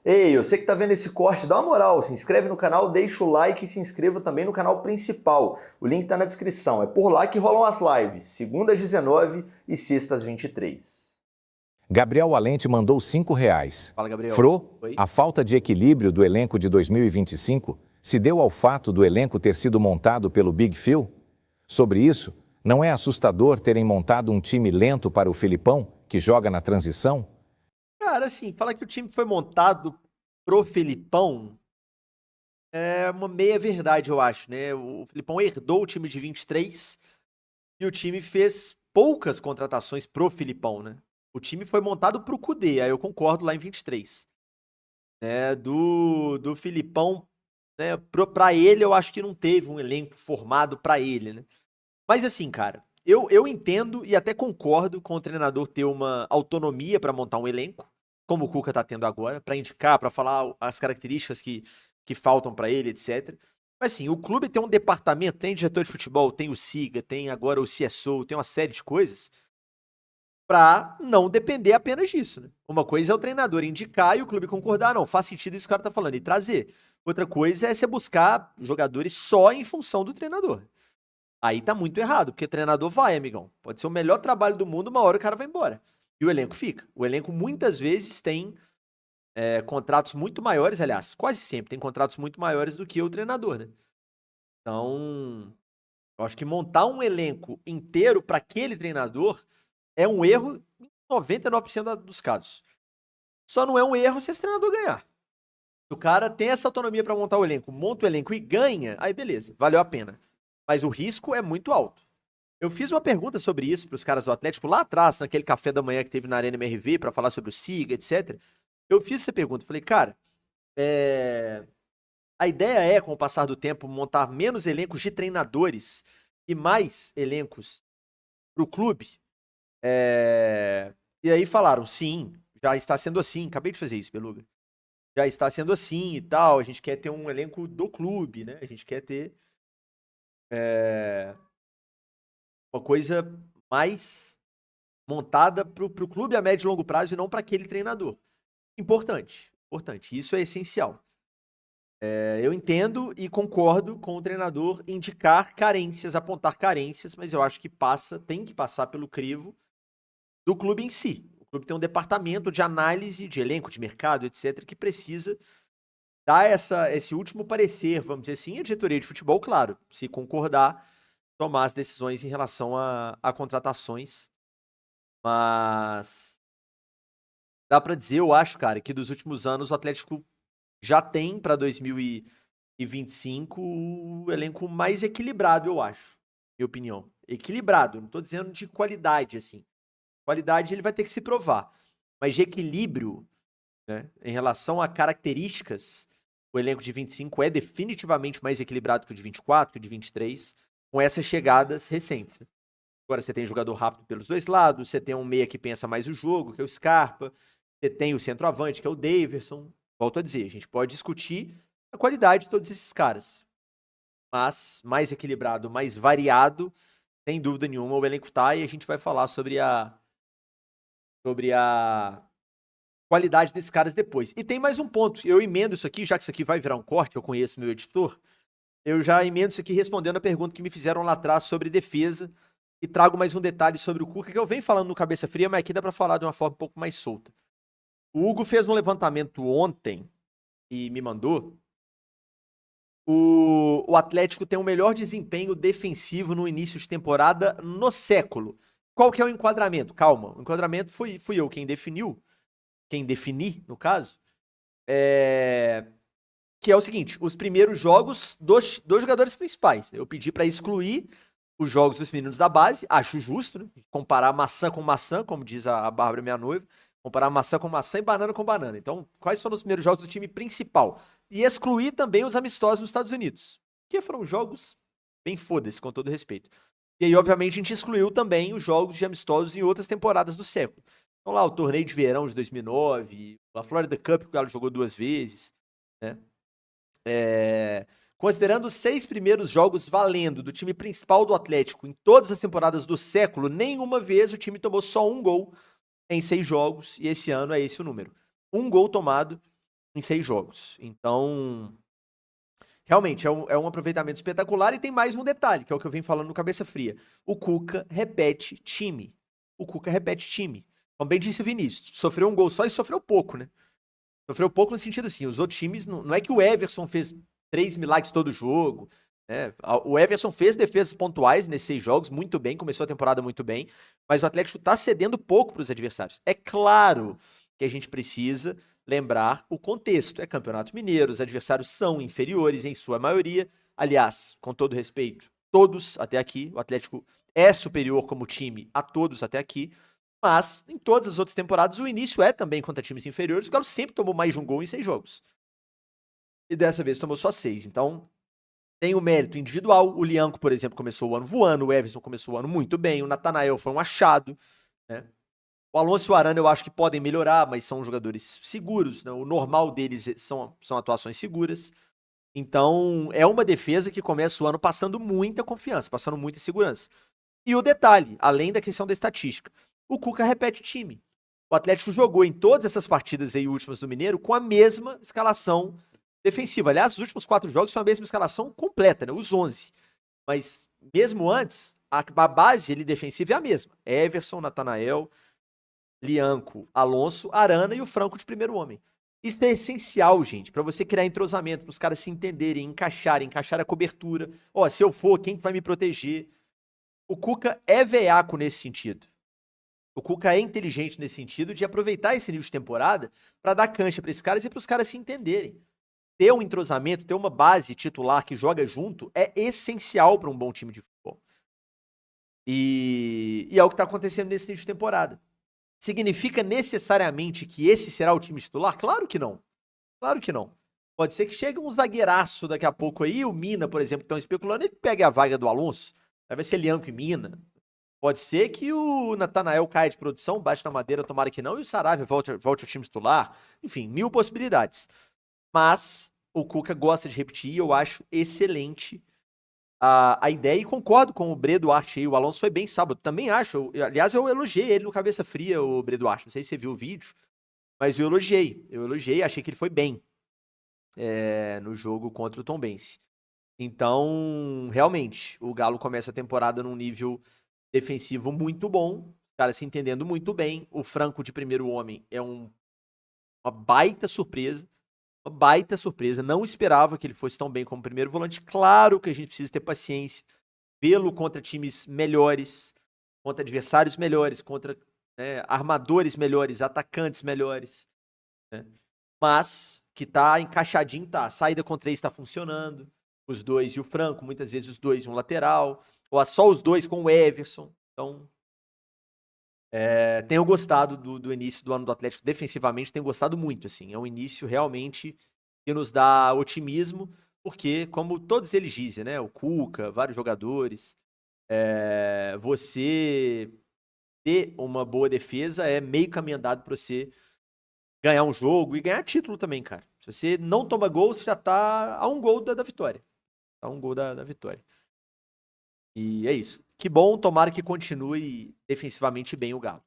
Ei, você que tá vendo esse corte, dá uma moral, se inscreve no canal, deixa o like e se inscreva também no canal principal. O link tá na descrição. É por lá que rolam as lives, segundas 19 e sextas 23. Gabriel Valente mandou R$ 5. Fala, Gabriel. Fro, Oi? a falta de equilíbrio do elenco de 2025 se deu ao fato do elenco ter sido montado pelo Big Phil? Sobre isso, não é assustador terem montado um time lento para o Filipão, que joga na transição? Cara, assim, falar que o time foi montado pro Felipão é uma meia verdade, eu acho, né? O Felipão herdou o time de 23 e o time fez poucas contratações pro Felipão, né? O time foi montado pro Kudê, aí eu concordo lá em 23. Né? Do Felipão, né? Pra ele, eu acho que não teve um elenco formado pra ele, né? Mas assim, cara, eu entendo e até concordo com o treinador ter uma autonomia pra montar um elenco, como o Cuca tá tendo agora, pra indicar, pra falar as características que faltam pra ele, etc. Mas assim, o clube tem um departamento, tem diretor de futebol, tem o SIGA, tem agora o CSO, tem uma série de coisas pra não depender apenas disso, né? Uma coisa é o treinador indicar e o clube concordar, não, faz sentido isso que o cara tá falando, e trazer. Outra coisa é você buscar jogadores só em função do treinador. Aí tá muito errado, porque treinador vai, amigão. Pode ser o melhor trabalho do mundo, uma hora o cara vai embora. E o elenco fica. O elenco muitas vezes tem contratos muito maiores, aliás, quase sempre tem contratos muito maiores do que o treinador, né? Então, eu acho que montar um elenco inteiro para aquele treinador é um erro em 99% dos casos. Só não é um erro se esse treinador ganhar. Se o cara tem essa autonomia para montar o elenco, monta o elenco e ganha, aí beleza, valeu a pena. Mas o risco é muito alto. Eu fiz uma pergunta sobre isso para os caras do Atlético lá atrás, naquele café da manhã que teve na Arena MRV para falar sobre o SIGA, etc. Eu fiz essa pergunta, falei, cara, a ideia é, com o passar do tempo, montar menos elencos de treinadores e mais elencos para o clube. E aí falaram, sim, já está sendo assim. Acabei de fazer isso, Beluga. Já está sendo assim e tal. A gente quer ter um elenco do clube, né? A gente quer ter uma coisa mais montada para o clube a médio e longo prazo e não para aquele treinador. Importante, importante. Isso é essencial. Eu entendo e concordo com o treinador indicar carências, apontar carências, mas eu acho que tem que passar pelo crivo do clube em si. O clube tem um departamento de análise de elenco, de mercado, etc., que precisa dar esse último parecer, vamos dizer assim, a diretoria de futebol, claro, se concordar, tomar as decisões em relação a contratações. Mas dá pra dizer, eu acho, cara, que dos últimos anos o Atlético já tem pra 2025 o elenco mais equilibrado, eu acho. Minha opinião. Equilibrado, não tô dizendo de qualidade, assim. Qualidade ele vai ter que se provar. Mas de equilíbrio, né, em relação a características, o elenco de 25 é definitivamente mais equilibrado que o de 24, que o de 23, com essas chegadas recentes. Né? Agora você tem jogador rápido pelos dois lados, você tem um meia que pensa mais o jogo, que é o Scarpa, você tem o centroavante, que é o Daverson. Volto a dizer, a gente pode discutir a qualidade de todos esses caras. Mas mais equilibrado, mais variado, sem dúvida nenhuma, o elenco tá, e a gente vai falar sobre a qualidade desses caras depois. E tem mais um ponto, eu emendo isso aqui, já que isso aqui vai virar um corte, eu conheço meu editor, eu já emendo isso aqui respondendo a pergunta que me fizeram lá atrás sobre defesa, e trago mais um detalhe sobre o Cuca, que eu venho falando no Cabeça Fria, mas aqui dá pra falar de uma forma um pouco mais solta. O Hugo fez um levantamento ontem, e me mandou, o Atlético tem o melhor desempenho defensivo no início de temporada no século. Qual que é o enquadramento? Calma, o enquadramento fui eu quem defini, no caso, que é o seguinte, os primeiros jogos dos jogadores principais. Eu pedi pra excluir os jogos dos meninos da base, acho justo, né? Comparar maçã com maçã, como diz a Bárbara, minha noiva, comparar maçã com maçã e banana com banana. Então, quais foram os primeiros jogos do time principal? E excluir também os amistosos nos Estados Unidos, que foram jogos bem foda-se, com todo respeito. E aí, obviamente, a gente excluiu também os jogos de amistosos em outras temporadas do século. Então lá, o torneio de verão de 2009, a Florida Cup, que o Galo jogou 2 vezes, né? Considerando os 6 primeiros jogos valendo do time principal do Atlético em todas as temporadas do século, nenhuma vez o time tomou só um gol em 6 jogos, e esse ano é esse o número. Um gol tomado em 6 jogos. Então, realmente, é um aproveitamento espetacular. E tem mais um detalhe, que é o que eu venho falando no Cabeça Fria. O Cuca repete time. Como bem disse o Vinícius, sofreu um gol só e sofreu pouco, né? Sofreu pouco no sentido assim, os outros times, não é que o Everson fez 3 milagres todo jogo, né? O Everson fez defesas pontuais nesses 6 jogos, muito bem, começou a temporada muito bem, mas o Atlético tá cedendo pouco para os adversários. É claro que a gente precisa lembrar o contexto. É Campeonato Mineiro, os adversários são inferiores em sua maioria. Aliás, com todo respeito, todos até aqui, o Atlético é superior como time a todos até aqui. Mas, em todas as outras temporadas, o início é também contra times inferiores. O Galo sempre tomou mais de um gol em 6 jogos. E dessa vez tomou só 6. Então, tem o mérito individual. O Lianco, por exemplo, começou o ano voando. O Everson começou o ano muito bem. O Natanael foi um achado, né? O Alonso e o Arana eu acho que podem melhorar, mas são jogadores seguros, né? O normal deles são atuações seguras. Então, é uma defesa que começa o ano passando muita confiança, passando muita segurança. E o detalhe, além da questão da estatística, o Cuca repete time. O Atlético jogou em todas essas partidas aí últimas do Mineiro com a mesma escalação defensiva. Aliás, os últimos 4 jogos são a mesma escalação completa, né? Os 11. Mas mesmo antes, a base ali defensiva é a mesma. Everson, Natanael, Lianco, Alonso, Arana e o Franco de primeiro homem. Isso é essencial, gente, para você criar entrosamento, para os caras se entenderem, encaixar a cobertura. Ó, se eu for, quem vai me proteger? O Cuca é veaco nesse sentido. O Cuca é inteligente nesse sentido de aproveitar esse nível de temporada para dar cancha para esses caras e para os caras se entenderem. Ter um entrosamento, ter uma base titular que joga junto é essencial para um bom time de futebol. E é o que está acontecendo nesse nível de temporada. Significa necessariamente que esse será o time titular? Claro que não. Claro que não. Pode ser que chegue um zagueiraço daqui a pouco aí, o Mina, por exemplo, que estão especulando, ele pegue a vaga do Alonso. Aí vai ser Lianco e Mina. Pode ser que o Natanael caia de produção, bate na madeira, tomara que não, e o Saravia volte ao time titular. Enfim, 1000 possibilidades. Mas o Cuca gosta de repetir e eu acho excelente a ideia e concordo com o Bre Duarte aí. O Alonso foi bem sábado. Também acho. Aliás, eu elogiei ele no Cabeça Fria, o Bre Duarte. Não sei se você viu o vídeo, mas eu elogiei, achei que ele foi bem no jogo contra o Tombense. Então, realmente, o Galo começa a temporada num nível defensivo muito bom, os caras se entendendo muito bem. O Franco de primeiro homem é uma baita surpresa. Uma baita surpresa. Não esperava que ele fosse tão bem como primeiro volante. Claro que a gente precisa ter paciência, vê-lo contra times melhores, contra adversários melhores, contra armadores melhores, atacantes melhores, né? Mas que tá encaixadinho, tá. A saída com 3 tá funcionando. Os dois e o Franco, muitas vezes os dois e um lateral, ou só os dois com o Everson. Então, tenho gostado do início do ano do Atlético defensivamente, tenho gostado muito, assim. É um início realmente que nos dá otimismo, porque, como todos eles dizem, né? O Cuca, vários jogadores, você ter uma boa defesa é meio caminho andado para você ganhar um jogo e ganhar título também, cara. Se você não toma gol, você já tá a um gol da vitória. Tá a um gol da vitória. E é isso. Que bom, tomara que continue defensivamente bem o Galo.